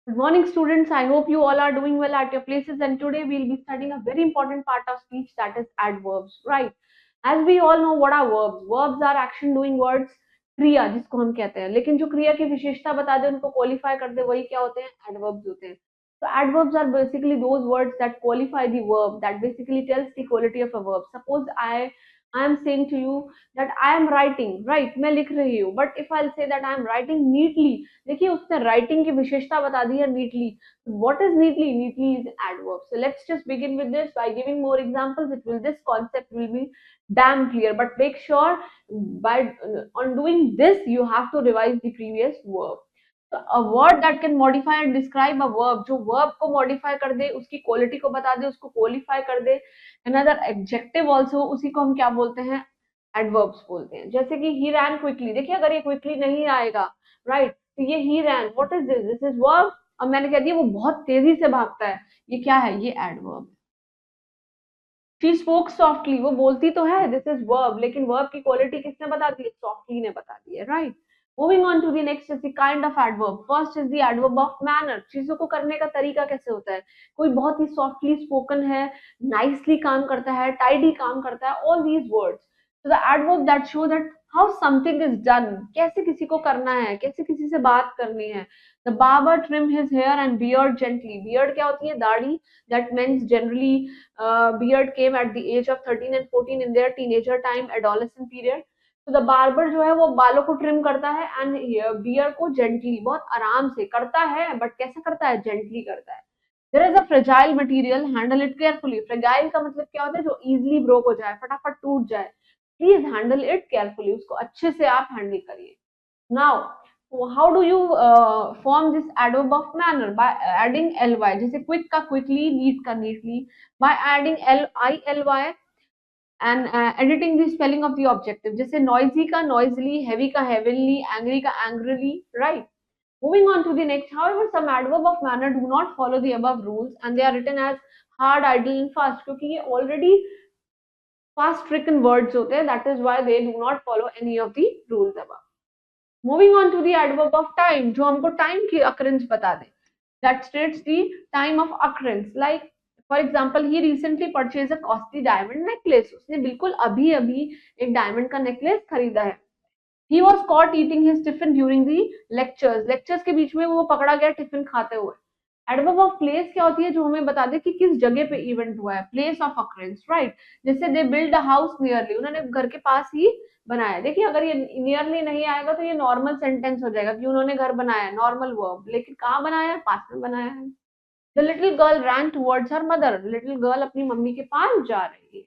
Good morning, students. I hope you all are doing well at your places. And today we'll be studying a very important part of speech, that is adverbs, right? As we all know, what are verbs? Verbs are action doing words, क्रिया जिसको हम कहते हैं, लेकिन जो क्रिया की विशेषता बता दे, उनको क्वालिफाई कर दे, वही क्या होते हैं? एडवर्ब्स होते हैं. So adverbs are basically those words that qualify the verb, that basically tells the quality of a verb. Suppose I am saying to you that I am writing, right? मैं लिख रही हूँ. But if I'll say that I am writing neatly, देखिए उसने writing की विशेषता बता दी है neatly. What is neatly? Neatly is adverb. So let's just begin with this by giving more examples. This concept will be damn clear. But make sure by on doing this you have to revise the previous verb. So a word that can modify and describe a verb, जो verb को modify कर दे, उसकी quality को बता दे, उसको qualify कर दे. Another adjective also, उसी को हम क्या बोलते हैं? Adverbs बोलते हैं. जैसे कि he ran quickly. देखिए अगर ये quickly नहीं आएगा, right? तो ये he ran. What is this? This is verb. अब मैंने कह दिया वो बहुत तेजी से भागता है. ये क्या है? ये adverb. She spoke softly. वो बोलती तो है. This is verb. लेकिन verb की quality किसने बता दी है? Softly ने बता दी है, right? Moving on to the next is the kind of adverb. First is the adverb of manner. चीजों को करने का तरीका कैसे होता है? कोई बहुत ही softly spoken है, nicely काम करता है, tidy काम करता है. All these words. So the adverb that show that how something is done. कैसे किसी को करना है, कैसे किसी से बात करनी है. The barber trim his hair and beard gently. Beard क्या होती है? दाढ़ी. That means generally beard came at the age of 13 and 14 in their teenager time, adolescent period. तो द बार्बर जो है वो बालों को ट्रिम करता है एंड बियर को जेंटली, बहुत आराम से करता है, बट कैसे करता है? जेंटली करता है. There is a fragile material, handle it carefully. Fragile का मतलब क्या होता है? जो इजीली ब्रोक हो जाए, फटाफट टूट जाए. प्लीज हैंडल इट केयरफुली, उसको अच्छे से आप हैंडल करिए. Now how do you form this adverb of manner? By adding ly. जैसे quick का quickly, neat का neatly. By adding ly and editing the spelling of the objective. जैसे noisy का noisily, heavy का heavily, angry का angrily, right? Moving on to the next. However, some adverb of manner do not follow the above rules and they are written as hard, idle and fast, क्योंकि ये already fast stricken words होते हैं. That is why they do not follow any of the rules above. Moving on to the adverb of time, जो हमको time की occurrence बता दे. That states the time of occurrence. Like for example, he recently purchased a costly diamond necklace. उसने बिल्कुल अभी अभी एक diamond का necklace खरीदा है. He was caught eating his tiffin during the lectures. Lectures के बीच में वो पकड़ा गया टिफिन खाते हुए. एडवर्ब ऑफ प्लेस क्या होती है? जो हमें बता दे कि किस जगह पे इवेंट हुआ है. Place of occurrence, right? जैसे they build a house nearly, उन्होंने घर के पास ही बनाया. देखिए अगर ये नियरली नहीं आएगा तो ये नॉर्मल सेंटेंस हो जाएगा कि उन्होंने घर बनाया, नॉर्मल वर्ब. लेकिन कहाँ बनाया है? पास में बनाया है. The little girl ran towards her mother. Little girl अपनी मम्मी के पास जा रही है.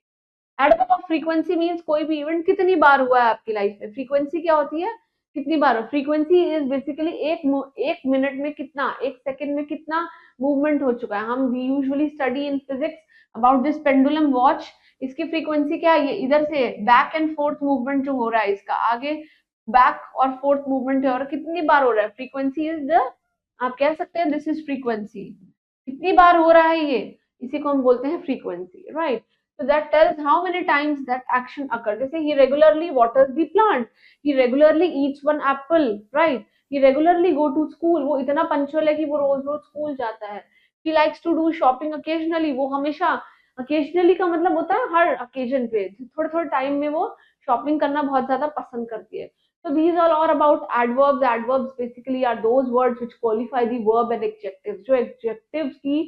एडवर्ब ऑफ फ्रीक्वेंसी मींस कोई भी इवेंट कितनी बार हुआ है आपकी लाइफ में. फ्रीक्वेंसी क्या होती है? कितनी बार. फ्रीक्वेंसी इज बेसिकली एक मिनट में कितना, एक सेकंड में कितना मूवमेंट हो चुका है. हम we usually study in physics about this pendulum watch. इसकी फ्रीक्वेंसी क्या है? ये इधर से बैक एंड फोर्थ मूवमेंट जो हो रहा है, इसका आगे बैक और फोर्थ मूवमेंट है, और कितनी बार हो रहा है. फ्रीक्वेंसी इज द, आप कह सकते हैं दिस इज फ्रीक्वेंसी. कितनी बार हो रहा है ये, इसी को हम बोलते हैं frequency, right? So that tells how many times that action occurred. जैसे he regularly waters the plant, he regularly eats one apple, right? He regularly go to school. वो इतना पंचुअल है कि वो रोज रोज स्कूल जाता है. He likes to do shopping occasionally. वो हमेशा, occasionally का मतलब होता है हर occasion पे, थोड़े थोड़े टाइम में वो शॉपिंग करना बहुत ज्यादा पसंद करती है. So these are all about adverbs. Adverbs basically are those words which qualify the verb and adjectives. जो adjectives की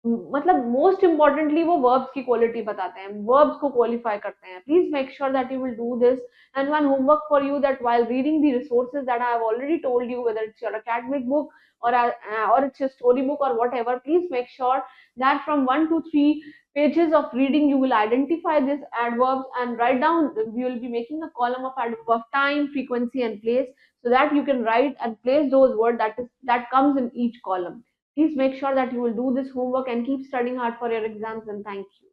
मतलब मोस्ट इम्पोर्टेंटली वो वर्ब्स की क्वालिटी बताते हैं, वर्ब्स को क्वालिफाई करते हैं. Please make sure that you will do this. And one homework for you, that while reading the resources that I have already told you, whether it's your academic book or it's your story book or whatever, please make sure that from 1 to 3 pages of reading you will identify these adverbs and write down. We will be making a column of adverb of time, frequency and place, so that you can write and place those words that comes in each column. Please make sure that you will do this homework and keep studying hard for your exams, and thank you.